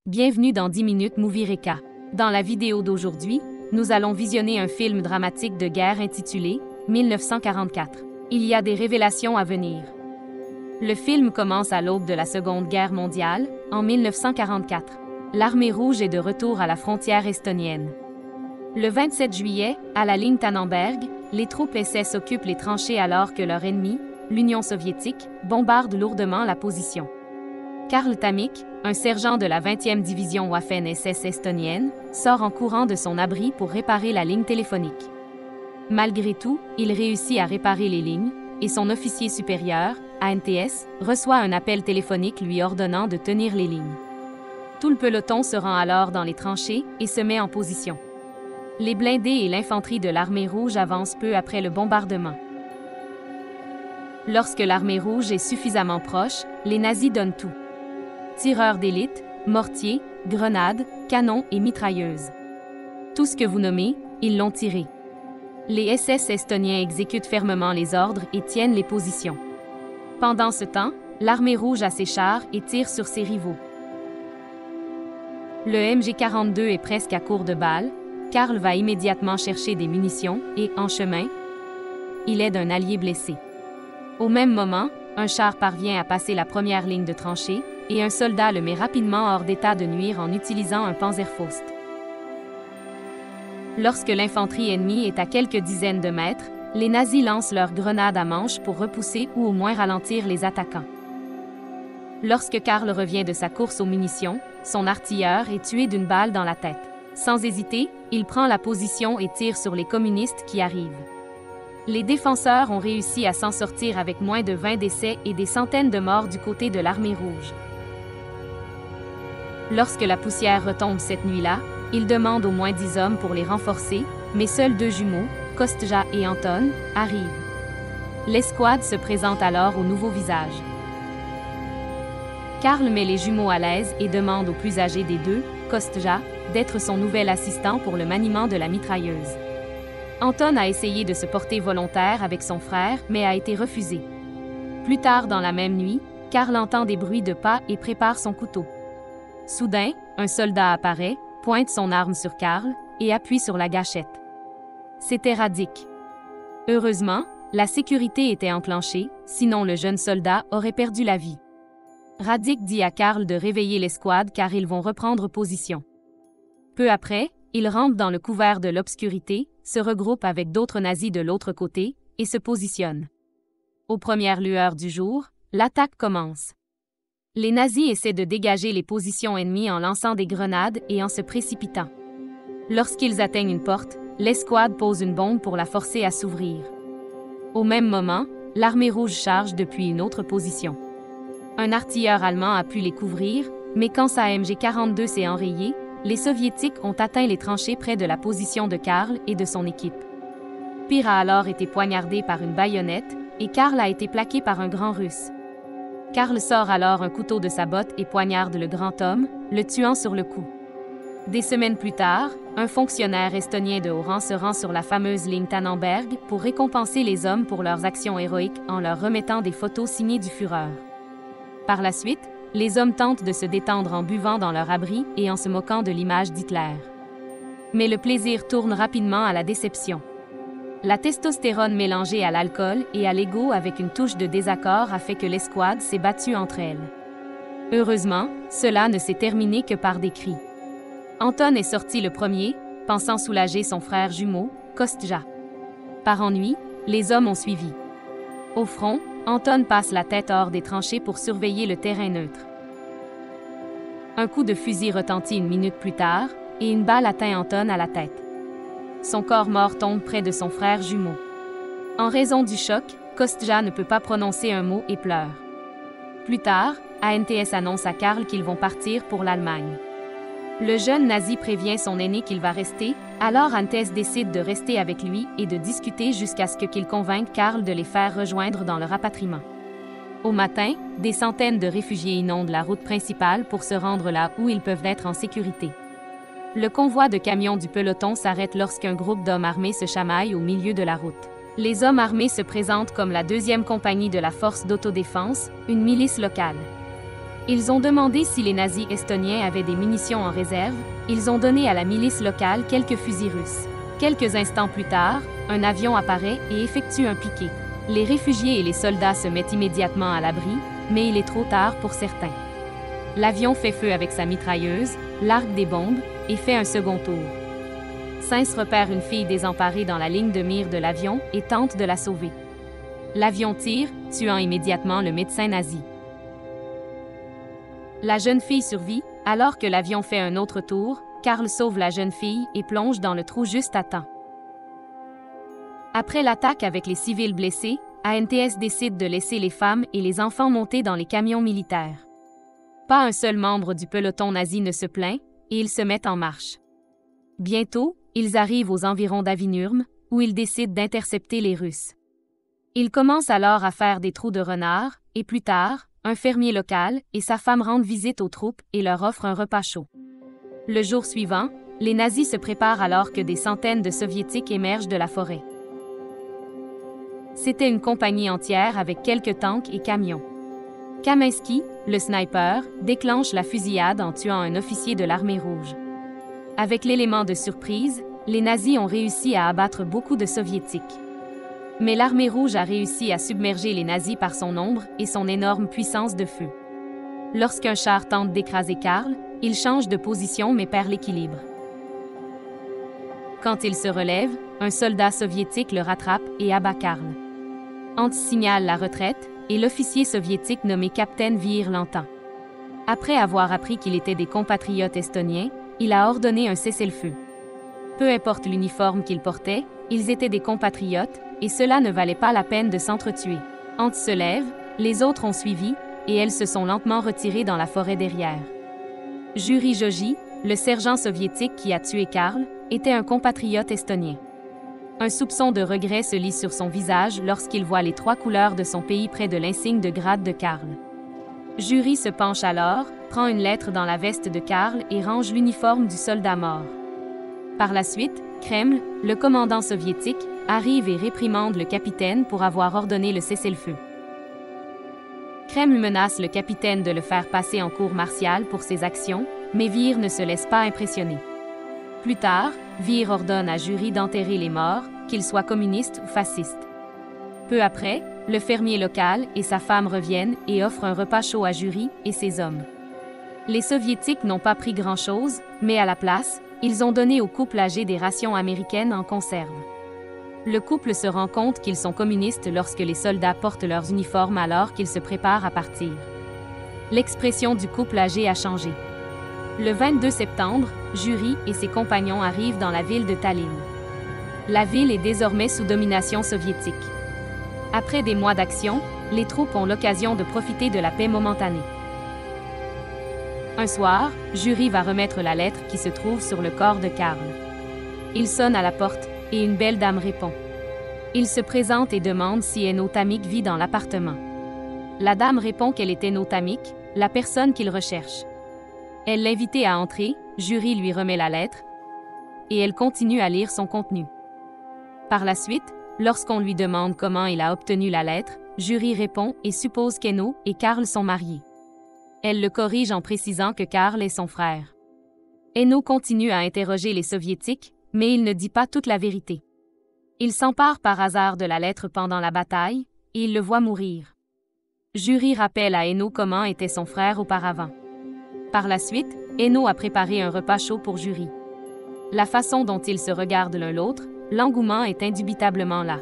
Bienvenue dans 10 minutes Movie Recap. Dans la vidéo d'aujourd'hui, nous allons visionner un film dramatique de guerre intitulé 1944. Il y a des révélations à venir. Le film commence à l'aube de la Seconde Guerre mondiale, en 1944. L'Armée rouge est de retour à la frontière estonienne. Le 27 juillet, à la ligne Tannenberg, les troupes SS occupent les tranchées alors que leur ennemi, l'Union soviétique, bombarde lourdement la position. Karl Tamik, un sergent de la 20e division Waffen-SS estonienne, sort en courant de son abri pour réparer la ligne téléphonique. Malgré tout, il réussit à réparer les lignes, et son officier supérieur, ANTS, reçoit un appel téléphonique lui ordonnant de tenir les lignes. Tout le peloton se rend alors dans les tranchées et se met en position. Les blindés et l'infanterie de l'Armée rouge avancent peu après le bombardement. Lorsque l'Armée rouge est suffisamment proche, les nazis donnent tout. Tireurs d'élite, mortiers, grenades, canons et mitrailleuses. Tout ce que vous nommez, ils l'ont tiré. Les SS estoniens exécutent fermement les ordres et tiennent les positions. Pendant ce temps, l'Armée rouge a ses chars et tire sur ses rivaux. Le MG42 est presque à court de balles. Karl va immédiatement chercher des munitions et, en chemin, il aide un allié blessé. Au même moment, un char parvient à passer la première ligne de tranchée et un soldat le met rapidement hors d'état de nuire en utilisant un Panzerfaust. Lorsque l'infanterie ennemie est à quelques dizaines de mètres, les nazis lancent leurs grenades à manche pour repousser ou au moins ralentir les attaquants. Lorsque Karl revient de sa course aux munitions, son artilleur est tué d'une balle dans la tête. Sans hésiter, il prend la position et tire sur les communistes qui arrivent. Les défenseurs ont réussi à s'en sortir avec moins de 20 décès et des centaines de morts du côté de l'Armée rouge. Lorsque la poussière retombe cette nuit-là, ils demandent au moins 10 hommes pour les renforcer, mais seuls 2 jumeaux, Kostja et Anton, arrivent. L'escouade se présente alors au nouveau visage. Karl met les jumeaux à l'aise et demande au plus âgé des deux, Kostja, d'être son nouvel assistant pour le maniement de la mitrailleuse. Anton a essayé de se porter volontaire avec son frère, mais a été refusé. Plus tard dans la même nuit, Karl entend des bruits de pas et prépare son couteau. Soudain, un soldat apparaît, pointe son arme sur Karl et appuie sur la gâchette. C'était Radik. Heureusement, la sécurité était enclenchée, sinon le jeune soldat aurait perdu la vie. Radik dit à Karl de réveiller l'escouade car ils vont reprendre position. Peu après, il rampe dans le couvert de l'obscurité, se regroupe avec d'autres nazis de l'autre côté et se positionne. Aux premières lueurs du jour, l'attaque commence. Les nazis essaient de dégager les positions ennemies en lançant des grenades et en se précipitant. Lorsqu'ils atteignent une porte, l'escouade pose une bombe pour la forcer à s'ouvrir. Au même moment, l'Armée rouge charge depuis une autre position. Un artilleur allemand a pu les couvrir, mais quand sa MG42 s'est enrayée, les Soviétiques ont atteint les tranchées près de la position de Karl et de son équipe. Pire a alors été poignardé par une baïonnette et Karl a été plaqué par un grand Russe. Karl sort alors un couteau de sa botte et poignarde le grand homme, le tuant sur le coup. Des semaines plus tard, un fonctionnaire estonien de haut rang se rend sur la fameuse ligne Tannenberg pour récompenser les hommes pour leurs actions héroïques en leur remettant des photos signées du Führer. Par la suite, les hommes tentent de se détendre en buvant dans leur abri et en se moquant de l'image d'Hitler. Mais le plaisir tourne rapidement à la déception. La testostérone mélangée à l'alcool et à l'ego avec une touche de désaccord a fait que l'escouade s'est battue entre elles. Heureusement, cela ne s'est terminé que par des cris. Anton est sorti le premier, pensant soulager son frère jumeau, Kostja. Par ennui, les hommes ont suivi. Au front, Anton passe la tête hors des tranchées pour surveiller le terrain neutre. Un coup de fusil retentit une minute plus tard, et une balle atteint Anton à la tête. Son corps mort tombe près de son frère jumeau. En raison du choc, Kostja ne peut pas prononcer un mot et pleure. Plus tard, ANTS annonce à Karl qu'ils vont partir pour l'Allemagne. Le jeune nazi prévient son aîné qu'il va rester, alors ANTS décide de rester avec lui et de discuter jusqu'à ce qu'il convainque Karl de les faire rejoindre dans le rapatriement. Au matin, des centaines de réfugiés inondent la route principale pour se rendre là où ils peuvent être en sécurité. Le convoi de camions du peloton s'arrête lorsqu'un groupe d'hommes armés se chamaille au milieu de la route. Les hommes armés se présentent comme la 2e compagnie de la force d'autodéfense, une milice locale. Ils ont demandé si les nazis estoniens avaient des munitions en réserve. Ils ont donné à la milice locale quelques fusils russes. Quelques instants plus tard, un avion apparaît et effectue un piqué. Les réfugiés et les soldats se mettent immédiatement à l'abri, mais il est trop tard pour certains. L'avion fait feu avec sa mitrailleuse, largue des bombes et fait un second tour. Sainz repère une fille désemparée dans la ligne de mire de l'avion et tente de la sauver. L'avion tire, tuant immédiatement le médecin nazi. La jeune fille survit, alors que l'avion fait un autre tour. Karl sauve la jeune fille et plonge dans le trou juste à temps. Après l'attaque avec les civils blessés, ANTS décide de laisser les femmes et les enfants monter dans les camions militaires. Pas un seul membre du peloton nazi ne se plaint, et ils se mettent en marche. Bientôt, ils arrivent aux environs d'Avinurm, où ils décident d'intercepter les Russes. Ils commencent alors à faire des trous de renards, et plus tard, un fermier local et sa femme rendent visite aux troupes et leur offrent un repas chaud. Le jour suivant, les nazis se préparent alors que des centaines de soviétiques émergent de la forêt. C'était une compagnie entière avec quelques tanks et camions. Kaminsky, le sniper, déclenche la fusillade en tuant un officier de l'armée rouge. Avec l'élément de surprise, les nazis ont réussi à abattre beaucoup de soviétiques. Mais l'armée rouge a réussi à submerger les nazis par son nombre et son énorme puissance de feu. Lorsqu'un char tente d'écraser Karl, il change de position mais perd l'équilibre. Quand il se relève, un soldat soviétique le rattrape et abat Karl. Ant signale la retraite et l'officier soviétique nommé Captain Vir l'entend. Après avoir appris qu'il était des compatriotes estoniens, il a ordonné un cessez-le-feu. Peu importe l'uniforme qu'ils portaient, ils étaient des compatriotes, et cela ne valait pas la peine de s'entretuer. Ant se lève, les autres ont suivi, et elles se sont lentement retirées dans la forêt derrière. Juri Joji, le sergent soviétique qui a tué Karl, était un compatriote estonien. Un soupçon de regret se lit sur son visage lorsqu'il voit les 3 couleurs de son pays près de l'insigne de grade de Karl. Juri se penche alors, prend une lettre dans la veste de Karl et range l'uniforme du soldat mort. Par la suite, Kreml, le commandant soviétique, arrive et réprimande le capitaine pour avoir ordonné le cessez-le-feu. Kreml menace le capitaine de le faire passer en cour martiale pour ses actions, mais Vir ne se laisse pas impressionner. Plus tard, Vir ordonne à Juri d'enterrer les morts, qu'ils soient communistes ou fascistes. Peu après, le fermier local et sa femme reviennent et offrent un repas chaud à Juri et ses hommes. Les Soviétiques n'ont pas pris grand-chose, mais à la place, ils ont donné au couple âgé des rations américaines en conserve. Le couple se rend compte qu'ils sont communistes lorsque les soldats portent leurs uniformes alors qu'ils se préparent à partir. L'expression du couple âgé a changé. Le 22 septembre, Juri et ses compagnons arrivent dans la ville de Tallinn. La ville est désormais sous domination soviétique. Après des mois d'action, les troupes ont l'occasion de profiter de la paix momentanée. Un soir, Juri va remettre la lettre qui se trouve sur le corps de Karl. Il sonne à la porte, et une belle dame répond. Il se présente et demande si Enno Tamik vit dans l'appartement. La dame répond qu'elle est Enno Tamik, la personne qu'il recherche. Elle l'invite à entrer, Juri lui remet la lettre, et elle continue à lire son contenu. Par la suite, lorsqu'on lui demande comment il a obtenu la lettre, Juri répond et suppose qu'Enno et Karl sont mariés. Elle le corrige en précisant que Karl est son frère. Enno continue à interroger les Soviétiques, mais il ne dit pas toute la vérité. Il s'empare par hasard de la lettre pendant la bataille, et il le voit mourir. Juri rappelle à Enno comment était son frère auparavant. Par la suite, Enno a préparé un repas chaud pour Juri. La façon dont ils se regardent l'un l'autre, l'engouement est indubitablement là.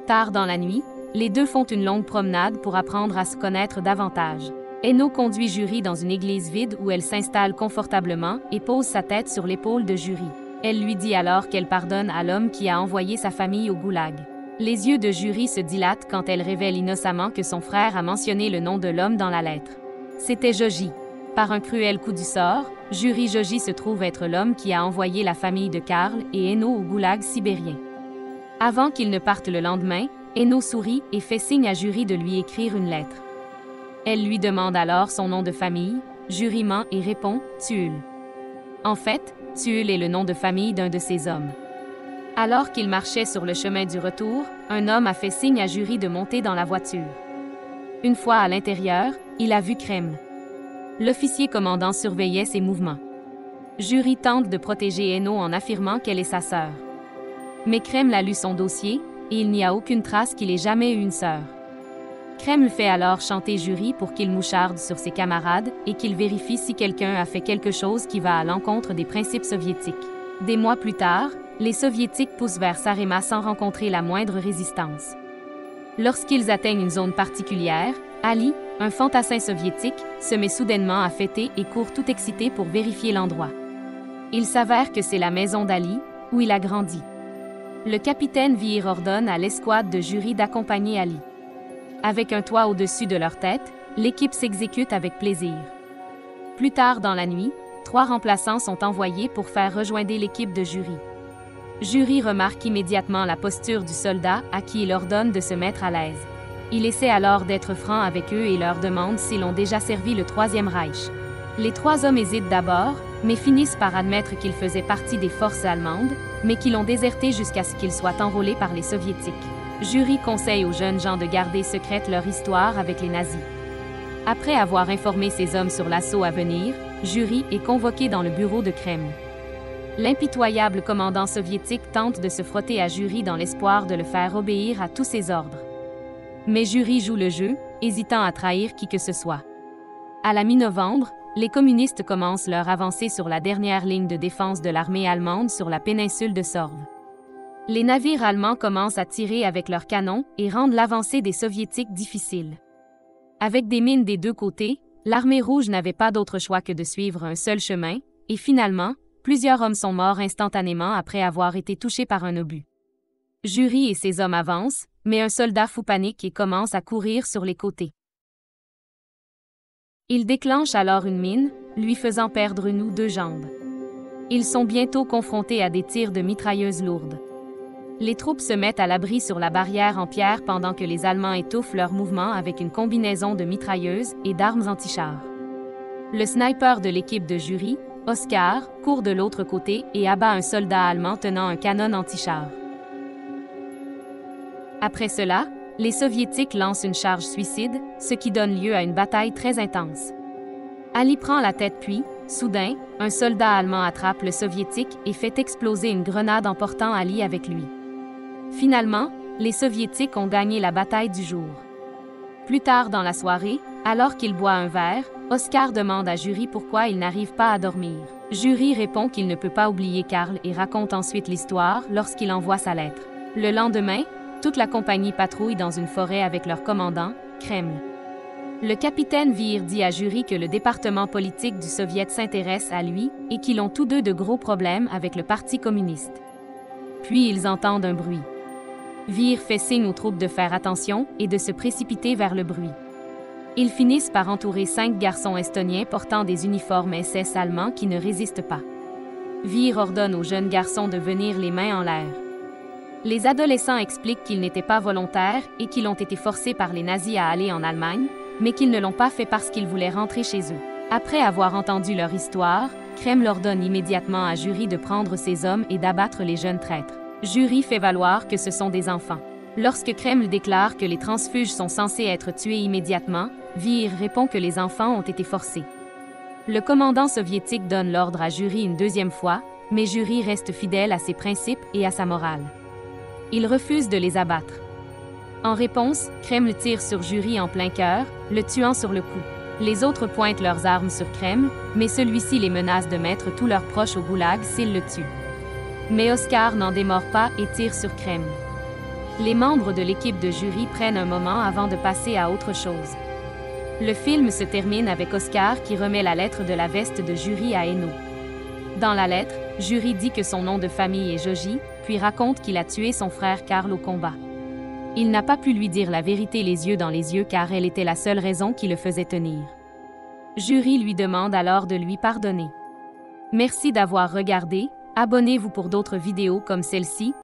Tard dans la nuit, les deux font une longue promenade pour apprendre à se connaître davantage. Enno conduit Juri dans une église vide où elle s'installe confortablement et pose sa tête sur l'épaule de Juri. Elle lui dit alors qu'elle pardonne à l'homme qui a envoyé sa famille au goulag. Les yeux de Juri se dilatent quand elle révèle innocemment que son frère a mentionné le nom de l'homme dans la lettre. C'était Joji. Par un cruel coup du sort, Juri Joji se trouve être l'homme qui a envoyé la famille de Karl et Enno au goulag sibérien. Avant qu'ils ne partent le lendemain, Enno sourit et fait signe à Juri de lui écrire une lettre. Elle lui demande alors son nom de famille, Juri ment et répond « Tuul ». En fait, Tuul est le nom de famille d'un de ses hommes. Alors qu'il marchait sur le chemin du retour, un homme a fait signe à Juri de monter dans la voiture. Une fois à l'intérieur, il a vu Kreml. L'officier commandant surveillait ses mouvements. Jury tente de protéger Eno en affirmant qu'elle est sa sœur. Mais Kreml a lu son dossier, et il n'y a aucune trace qu'il ait jamais eu une sœur. Kreml fait alors chanter Jury pour qu'il moucharde sur ses camarades et qu'il vérifie si quelqu'un a fait quelque chose qui va à l'encontre des principes soviétiques. Des mois plus tard, les Soviétiques poussent vers Sarema sans rencontrer la moindre résistance. Lorsqu'ils atteignent une zone particulière, Ali, un fantassin soviétique, se met soudainement à fêter et court tout excité pour vérifier l'endroit. Il s'avère que c'est la maison d'Ali, où il a grandi. Le capitaine Vihir ordonne à l'escouade de Jury d'accompagner Ali. Avec un toit au-dessus de leur tête, l'équipe s'exécute avec plaisir. Plus tard dans la nuit, 3 remplaçants sont envoyés pour faire rejoindre l'équipe de Jury. Jury remarque immédiatement la posture du soldat à qui il ordonne de se mettre à l'aise. Il essaie alors d'être franc avec eux et leur demande s'ils ont déjà servi le Troisième Reich. Les 3 hommes hésitent d'abord, mais finissent par admettre qu'ils faisaient partie des forces allemandes, mais qu'ils ont déserté jusqu'à ce qu'ils soient enrôlés par les Soviétiques. Jury conseille aux jeunes gens de garder secrète leur histoire avec les nazis. Après avoir informé ces hommes sur l'assaut à venir, Jury est convoqué dans le bureau de Kreml. L'impitoyable commandant soviétique tente de se frotter à Jury dans l'espoir de le faire obéir à tous ses ordres. Mais Jury joue le jeu, hésitant à trahir qui que ce soit. À la mi-novembre, les communistes commencent leur avancée sur la dernière ligne de défense de l'armée allemande sur la péninsule de Sorve. Les navires allemands commencent à tirer avec leurs canons et rendent l'avancée des Soviétiques difficile. Avec des mines des 2 côtés, l'armée rouge n'avait pas d'autre choix que de suivre un seul chemin, et finalement, plusieurs hommes sont morts instantanément après avoir été touchés par un obus. Jury et ses hommes avancent, mais un soldat fou panique et commence à courir sur les côtés. Il déclenche alors une mine, lui faisant perdre une ou 2 jambes. Ils sont bientôt confrontés à des tirs de mitrailleuses lourdes. Les troupes se mettent à l'abri sur la barrière en pierre pendant que les Allemands étouffent leurs mouvements avec une combinaison de mitrailleuses et d'armes antichars. Le sniper de l'équipe de Jury, Oscar, court de l'autre côté et abat un soldat allemand tenant un canon antichar. Après cela, les Soviétiques lancent une charge suicide, ce qui donne lieu à une bataille très intense. Ali prend la tête puis, soudain, un soldat allemand attrape le Soviétique et fait exploser une grenade emportant Ali avec lui. Finalement, les Soviétiques ont gagné la bataille du jour. Plus tard dans la soirée, alors qu'il boit un verre, Oscar demande à Jury pourquoi il n'arrive pas à dormir. Jury répond qu'il ne peut pas oublier Karl et raconte ensuite l'histoire lorsqu'il envoie sa lettre. Le lendemain, toute la compagnie patrouille dans une forêt avec leur commandant, Kreml. Le capitaine Vihir dit à Jury que le département politique du Soviet s'intéresse à lui et qu'ils ont tous 2 de gros problèmes avec le Parti communiste. Puis ils entendent un bruit. Vihir fait signe aux troupes de faire attention et de se précipiter vers le bruit. Ils finissent par entourer 5 garçons estoniens portant des uniformes SS allemands qui ne résistent pas. Vihir ordonne aux jeunes garçons de venir les mains en l'air. Les adolescents expliquent qu'ils n'étaient pas volontaires et qu'ils ont été forcés par les nazis à aller en Allemagne, mais qu'ils ne l'ont pas fait parce qu'ils voulaient rentrer chez eux. Après avoir entendu leur histoire, Kreml ordonne immédiatement à Jury de prendre ces hommes et d'abattre les jeunes traîtres. Jury fait valoir que ce sont des enfants. Lorsque Kreml déclare que les transfuges sont censés être tués immédiatement, Vihir répond que les enfants ont été forcés. Le commandant soviétique donne l'ordre à Jury une 2e fois, mais Jury reste fidèle à ses principes et à sa morale. Il refuse de les abattre. En réponse, Kreml tire sur Jury en plein cœur, le tuant sur le coup. Les autres pointent leurs armes sur Kreml, mais celui-ci les menace de mettre tous leurs proches au goulag s'ils le tuent. Mais Oscar n'en démord pas et tire sur Kreml. Les membres de l'équipe de Jury prennent un moment avant de passer à autre chose. Le film se termine avec Oscar qui remet la lettre de la veste de Jury à Eno. Dans la lettre, Jury dit que son nom de famille est Joji, puis raconte qu'il a tué son frère Karl au combat. Il n'a pas pu lui dire la vérité les yeux dans les yeux car elle était la seule raison qui le faisait tenir. Jury lui demande alors de lui pardonner. Merci d'avoir regardé, abonnez-vous pour d'autres vidéos comme celle-ci.